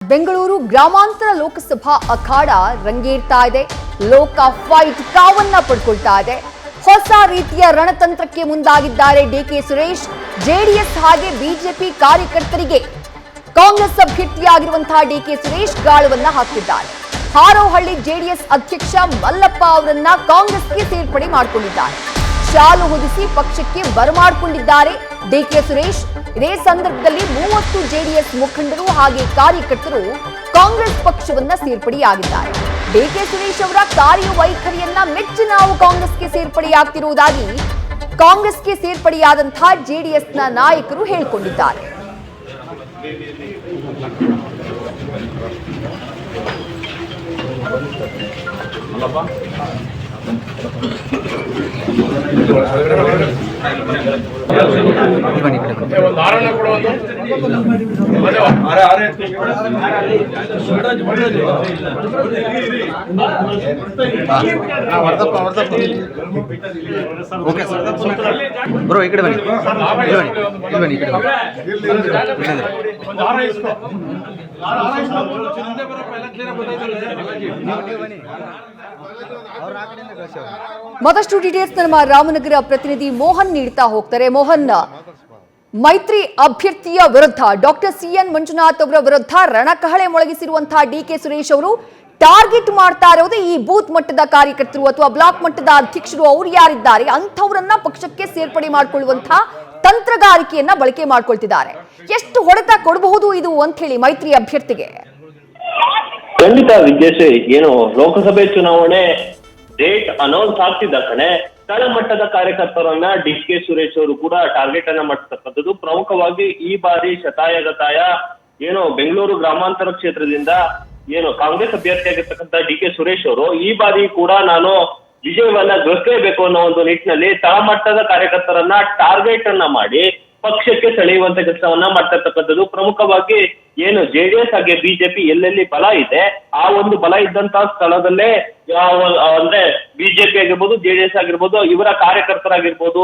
ಬೆಂಗಳೂರು ಗ್ರಾಮಾಂತರ ಲೋಕಸಭಾ ಅಖಾಡ ರಂಗೇರ್ತಾ ಇದೆ. ಲೋಕ ಫೈಟ್ ಕಾವನ್ನ ಪಡ್ಕೊಳ್ತಾ ಇದೆ. ಹೊಸ ರೀತಿಯ ರಣತಂತ್ರಕ್ಕೆ ಮುಂದಾಗಿದ್ದಾರೆ ಡಿಕೆ ಸುರೇಶ್. ಜೆಡಿಎಸ್ ಹಾಗೆ ಬಿಜೆಪಿ ಕಾರ್ಯಕರ್ತರಿಗೆ ಕಾಂಗ್ರೆಸ್ ಅಭ್ಯರ್ಥಿಯಾಗಿರುವಂತಹ ಡಿಕೆ ಸುರೇಶ್ ಗಾಳವನ್ನ ಹಾಕಿದ್ದಾರೆ. ಹಾರೋಹಳ್ಳಿ ಜೆಡಿಎಸ್ ಅಧ್ಯಕ್ಷ ಮಲ್ಲಪ್ಪ ಅವರನ್ನ ಕಾಂಗ್ರೆಸ್ಗೆ ಸೇರ್ಪಡೆ ಮಾಡಿಕೊಂಡಿದ್ದಾರೆ. ಶಾಲು ಹೊದಿಸಿ ಪಕ್ಷಕ್ಕೆ ಬರಮಾಡಿಕೊಂಡಿದ್ದಾರೆ ಡಿಕೆ ಸುರೇಶ್. ಇದೇ ಸಂದರ್ಭದಲ್ಲಿ 30 ಜೆಡಿಎಸ್ ಮುಖಂಡರು ಹಾಗೆ ಕಾರ್ಯಕರ್ತರು ಕಾಂಗ್ರೆಸ್ ಪಕ್ಷವನ್ನ ಸೇರ್ಪಡೆಯಾಗಿದ್ದಾರೆ. ಡಿಕೆ ಸುರೇಶ್ ಅವರ ಕಾರ್ಯವೈಖರಿಯನ್ನ ಮೆಚ್ಚಿ ನಾವು ಕಾಂಗ್ರೆಸ್ಗೆ ಸೇರ್ಪಡೆಯಾಗ್ತಿರುವುದಾಗಿ ಕಾಂಗ್ರೆಸ್ಗೆ ಸೇರ್ಪಡೆಯಾದಂತಹ ಜೆಡಿಎಸ್ನ ನಾಯಕರು ಹೇಳಿಕೊಂಡಿದ್ದಾರೆ. ಬ್ರೋ ಈ ಕಡೆ ಬನ್ನಿ, ಮತ್ತಷ್ಟು ಡೀಟೇಲ್ಸ್ ನಮ್ಮ ರಾಮನಗರ ಪ್ರತಿನಿಧಿ ಮೋಹನ್ ನೀಡ್ತಾ ಹೋಗ್ತಾರೆ. ಮೋಹನ್, ಮೈತ್ರಿ ಅಭ್ಯರ್ಥಿಯ ವಿರುದ್ಧ ಡಾಕ್ಟರ್ ಸಿಎನ್ ಮಂಜುನಾಥ್ ಅವರ ವಿರುದ್ಧ ರಣಕಹಳೆ ಮೊಳಗಿಸಿರುವಂತಹ ಡಿಕೆ ಸುರೇಶ್ ಅವರು ಟಾರ್ಗೆಟ್ ಮಾಡ್ತಾ ಇರೋದು ಈ ಬೂತ್ ಮಟ್ಟದ ಕಾರ್ಯಕರ್ತರು ಅಥವಾ ಬ್ಲಾಕ್ ಮಟ್ಟದ ಅಧ್ಯಕ್ಷರು ಅವರು ಯಾರಿದ್ದಾರೆ ಅಂಥವರನ್ನ ಪಕ್ಷಕ್ಕೆ ಸೇರ್ಪಡೆ ಮಾಡಿಕೊಳ್ಳುವಂತಹ ತಂತ್ರಗಾರಿಕೆಯನ್ನ ಬಳಕೆ ಮಾಡ್ಕೊಳ್ತಿದ್ದಾರೆ. ಎಷ್ಟು ಹೊಡೆತ ಕೊಡಬಹುದು ಇದು ಅಂತ ಹೇಳಿ ಮೈತ್ರಿ ಅಭ್ಯರ್ಥಿಗೆ? ಖಂಡಿತ ವಿದ್ಯೇಶ್, ಏನು ಲೋಕಸಭೆ ಚುನಾವಣೆ ಡೇಟ್ ಅನೌನ್ಸ್ ಆಗ್ತಿದ್ದ ಕಡೆ ತಳಮಟ್ಟದ ಕಾರ್ಯಕರ್ತರನ್ನ ಡಿಕೆ ಸುರೇಶ್ ಅವರು ಕೂಡ ಟಾರ್ಗೆಟ್ ಅನ್ನ ಮಾಡ್ತಕ್ಕಂಥದ್ದು. ಪ್ರಮುಖವಾಗಿ ಈ ಬಾರಿ ಶತಾಯಗತಾಯ ಏನು ಬೆಂಗಳೂರು ಗ್ರಾಮಾಂತರ ಕ್ಷೇತ್ರದಿಂದ ಏನು ಕಾಂಗ್ರೆಸ್ ಅಭ್ಯರ್ಥಿಯಾಗಿರ್ತಕ್ಕಂಥ ಡಿಕೆ ಸುರೇಶ್ ಅವರು ಈ ಬಾರಿ ಕೂಡ ನಾನು ವಿಜಯವನ್ನ ಗಳಿಸಲೇಬೇಕು ಅನ್ನೋ ಒಂದು ನಿಟ್ಟಿನಲ್ಲಿ ತಳಮಟ್ಟದ ಕಾರ್ಯಕರ್ತರನ್ನ ಟಾರ್ಗೆಟ್ ಅನ್ನ ಮಾಡಿ ಪಕ್ಷಕ್ಕೆ ಸೆಳೆಯುವಂತ ಕೆಲಸವನ್ನ ಮಾಡ್ತಾ ಇರ್ತಕ್ಕಂಥದ್ದು. ಪ್ರಮುಖವಾಗಿ ಏನು ಜೆಡಿಎಸ್ ಹಾಗೆ ಬಿಜೆಪಿ ಎಲ್ಲೆಲ್ಲಿ ಬಲ ಇದೆ ಆ ಒಂದು ಬಲ ಇದ್ದಂತಹ ಸ್ಥಳದಲ್ಲೇ ಅಂದ್ರೆ ಬಿಜೆಪಿ ಆಗಿರ್ಬೋದು, ಜೆಡಿಎಸ್ ಆಗಿರ್ಬೋದು, ಇವರ ಕಾರ್ಯಕರ್ತರಾಗಿರ್ಬೋದು,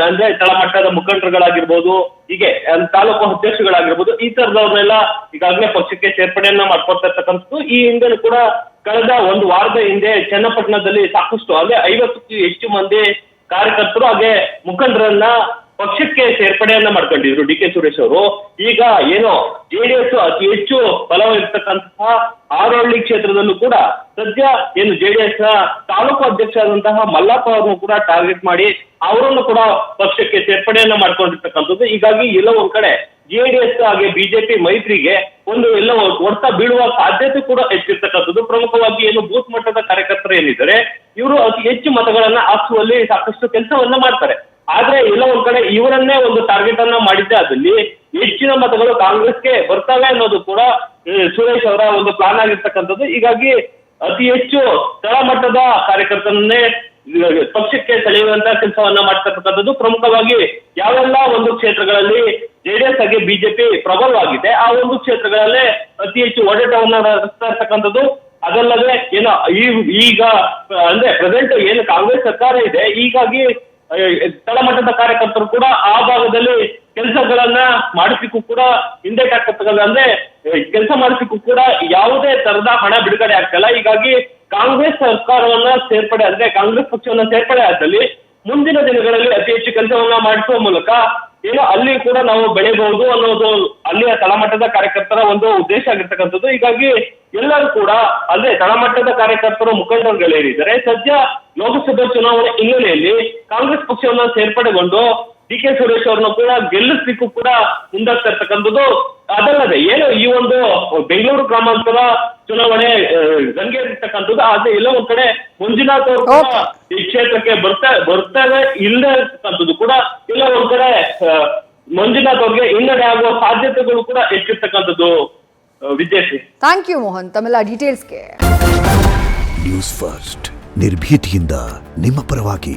ಅಂದ್ರೆ ತಳಮಟ್ಟದ ಮುಖಂಡರುಗಳಾಗಿರ್ಬೋದು, ಹೀಗೆ ತಾಲೂಕು ಅಧ್ಯಕ್ಷಗಳಾಗಿರ್ಬೋದು, ಈ ತರದವ್ರನ್ನೆಲ್ಲ ಈಗಾಗಲೇ ಪಕ್ಷಕ್ಕೆ ಸೇರ್ಪಡೆಯನ್ನ ಮಾಡ್ಕೊಳ್ತಾ ಇರ್ತಕ್ಕಂಥದ್ದು. ಈ ಹಿಂದೆ ಕೂಡ ಕಳೆದ ಒಂದು ವಾರದ ಹಿಂದೆ ಚನ್ನಪಟ್ಟಣದಲ್ಲಿ ಸಾಕಷ್ಟು ಅಂದ್ರೆ 50ಕ್ಕೂ ಹೆಚ್ಚು ಮಂದಿ ಕಾರ್ಯಕರ್ತರು ಹಾಗೆ ಮುಖಂಡರನ್ನ ಪಕ್ಷಕ್ಕೆ ಸೇರ್ಪಡೆಯನ್ನ ಮಾಡ್ಕೊಂಡಿದ್ರು ಡಿಕೆ ಸುರೇಶ್ ಅವರು. ಈಗ ಏನೋ ಜೆಡಿಎಸ್ ಅತಿ ಹೆಚ್ಚು ಬಲವಿರ್ತಕ್ಕಂತಹ ಹಾರೋಹಳ್ಳಿ ಕ್ಷೇತ್ರದಲ್ಲೂ ಕೂಡ ಸದ್ಯ ಏನು ಜೆಡಿಎಸ್ ನ ತಾಲೂಕು ಅಧ್ಯಕ್ಷ ಆದಂತಹ ಮಲ್ಲಪ್ಪ ಅವರನ್ನು ಕೂಡ ಟಾರ್ಗೆಟ್ ಮಾಡಿ ಅವರನ್ನು ಕೂಡ ಪಕ್ಷಕ್ಕೆ ಸೇರ್ಪಡೆಯನ್ನ ಮಾಡ್ಕೊಂಡಿರ್ತಕ್ಕಂಥದ್ದು. ಹೀಗಾಗಿ ಎಲ್ಲ ಒಂದ್ ಕಡೆ ಜೆಡಿಎಸ್ ಹಾಗೆ ಬಿಜೆಪಿ ಮೈತ್ರಿಗೆ ಒಂದು ಎಲ್ಲ ಹೊಡೆತ ಬೀಳುವ ಸಾಧ್ಯತೆ ಕೂಡ ಹೆಚ್ಚಿರ್ತಕ್ಕಂಥದ್ದು. ಪ್ರಮುಖವಾಗಿ ಏನು ಬೂತ್ ಮಟ್ಟದ ಕಾರ್ಯಕರ್ತರು ಏನಿದ್ದಾರೆ ಇವರು ಅತಿ ಹೆಚ್ಚು ಮತಗಳನ್ನ ಹಾಕುವಲ್ಲಿ ಸಾಕಷ್ಟು ಕೆಲಸವನ್ನ ಮಾಡ್ತಾರೆ. ಆದ್ರೆ ಎಲ್ಲ ಒಂದ್ ಕಡೆ ಇವರನ್ನೇ ಒಂದು ಟಾರ್ಗೆಟ್ ಅನ್ನ ಮಾಡಿದ್ದೆ ಅದಲ್ಲಿ ಹೆಚ್ಚಿನ ಮತಗಳು ಕಾಂಗ್ರೆಸ್ಗೆ ಬರ್ತವೆ ಅನ್ನೋದು ಕೂಡ ಸುರೇಶ್ ಅವರ ಒಂದು ಪ್ಲಾನ್ ಆಗಿರ್ತಕ್ಕಂಥದ್ದು. ಹೀಗಾಗಿ ಅತಿ ಹೆಚ್ಚು ತಳಮಟ್ಟದ ಕಾರ್ಯಕರ್ತರನ್ನೇ ಪಕ್ಷಕ್ಕೆ ಸೆಳೆಯುವಂತ ಕೆಲಸವನ್ನ ಮಾಡ್ತಕ್ಕಂಥದ್ದು. ಪ್ರಮುಖವಾಗಿ ಯಾವೆಲ್ಲ ಒಂದು ಕ್ಷೇತ್ರಗಳಲ್ಲಿ ಜೆಡಿಎಸ್ ಹಾಗೆ ಬಿಜೆಪಿ ಪ್ರಬಲವಾಗಿದೆ ಆ ಒಂದು ಕ್ಷೇತ್ರಗಳಲ್ಲೇ ಅತಿ ಹೆಚ್ಚು ಓಡಾಟವನ್ನ ನಡೆಸ್ತಾ ಇರ್ತಕ್ಕಂಥದ್ದು. ಅದಲ್ಲದೆ ಏನೋ ಈಗ ಅಂದ್ರೆ ಪ್ರೆಸೆಂಟ್ ಏನು ಕಾಂಗ್ರೆಸ್ ಸರ್ಕಾರ ಇದೆ, ಹೀಗಾಗಿ ತಳಮಟ್ಟದ ಕಾರ್ಯಕರ್ತರು ಕೂಡ ಆ ಭಾಗದಲ್ಲಿ ಕೆಲಸಗಳನ್ನ ಮಾಡಿಸಿಕ್ಕೂ ಕೂಡ ಹಿಂದೆಟ್ ಆಗ್ತಕ್ಕಂಥ ಅಂದ್ರೆ ಕೆಲಸ ಮಾಡಿಸಿಕ್ಕೂ ಕೂಡ ಯಾವುದೇ ತರದ ಹಣ ಬಿಡುಗಡೆ ಆಗ್ತಲ್ಲ. ಹೀಗಾಗಿ ಕಾಂಗ್ರೆಸ್ ಸರ್ಕಾರವನ್ನ ಸೇರ್ಪಡೆ ಅಂದ್ರೆ ಕಾಂಗ್ರೆಸ್ ಪಕ್ಷವನ್ನ ಸೇರ್ಪಡೆ ಆದಲ್ಲಿ ಮುಂದಿನ ದಿನಗಳಲ್ಲಿ ಅತಿ ಹೆಚ್ಚು ಕೆಲಸವನ್ನ ಮಾಡಿಸುವ ಮೂಲಕ ಏನೋ ಅಲ್ಲಿ ಕೂಡ ನಾವು ಬೆಳೆಯಬಹುದು ಅನ್ನೋದು ಅಲ್ಲಿಯ ತಳಮಟ್ಟದ ಕಾರ್ಯಕರ್ತರ ಒಂದು ಉದ್ದೇಶ ಆಗಿರ್ತಕ್ಕಂಥದ್ದು. ಹೀಗಾಗಿ ಎಲ್ಲರೂ ಕೂಡ ಅಂದ್ರೆ ತಳಮಟ್ಟದ ಕಾರ್ಯಕರ್ತರು ಮುಖಂಡರುಗಳೇನಿದ್ದಾರೆ ಸದ್ಯ ಲೋಕಸಭೆ ಚುನಾವಣೆ ಹಿನ್ನೆಲೆಯಲ್ಲಿ ಕಾಂಗ್ರೆಸ್ ಪಕ್ಷವನ್ನ ಸೇರ್ಪಡೆಗೊಂಡು ಡಿಕೆ ಸುರೇಶ್ ಅವ್ರನ್ನ ಕೂಡ ಗೆಲ್ಲಿಸ್ಲಿಕ್ಕೂ ಕೂಡ ಮುಂದಾಗ್ತಾ ಇರ್ತಕ್ಕಂಥದ್ದು. ಅದಲ್ಲದೆ ಏನು ಈ ಒಂದು ಬೆಂಗಳೂರು ಗ್ರಾಮಾಂತರ ಚುನಾವಣೆ ರಂಗೇರಿರ್ತಕ್ಕಂಥದ್ದು. ಆದ್ರೆ ಎಲ್ಲ ಒಂದ್ ಕಡೆ ಮಂಜುನಾಥ್ ಅವರು ಕೂಡ ಈ ಕ್ಷೇತ್ರಕ್ಕೆ ಬರ್ತಾರೆ ಇಲ್ಲದೆ ಇರ್ತಕ್ಕಂಥದ್ದು ಕೂಡ ಎಲ್ಲ ಒಂದ್ ಕಡೆ ಮಂಜುನಾಥ್ ಅವ್ರಿಗೆ ಹಿನ್ನಡೆ ಆಗುವ ಸಾಧ್ಯತೆಗಳು ಕೂಡ ಹೆಚ್ಚಿರ್ತಕ್ಕಂಥದ್ದು. ವಿದ್ಯಾರ್ಥಿ, ಥ್ಯಾಂಕ್ ಯು ಮೋಹನ್ ತಮ್ಮೆಲ್ಲ ಡೀಟೇಲ್ಸ್ಗೆ. ನ್ಯೂಸ್ ಫಸ್ಟ್ ನಿರ್ಭೀತಿಯಿಂದ ನಿಮ್ಮ ಪರವಾಗಿ.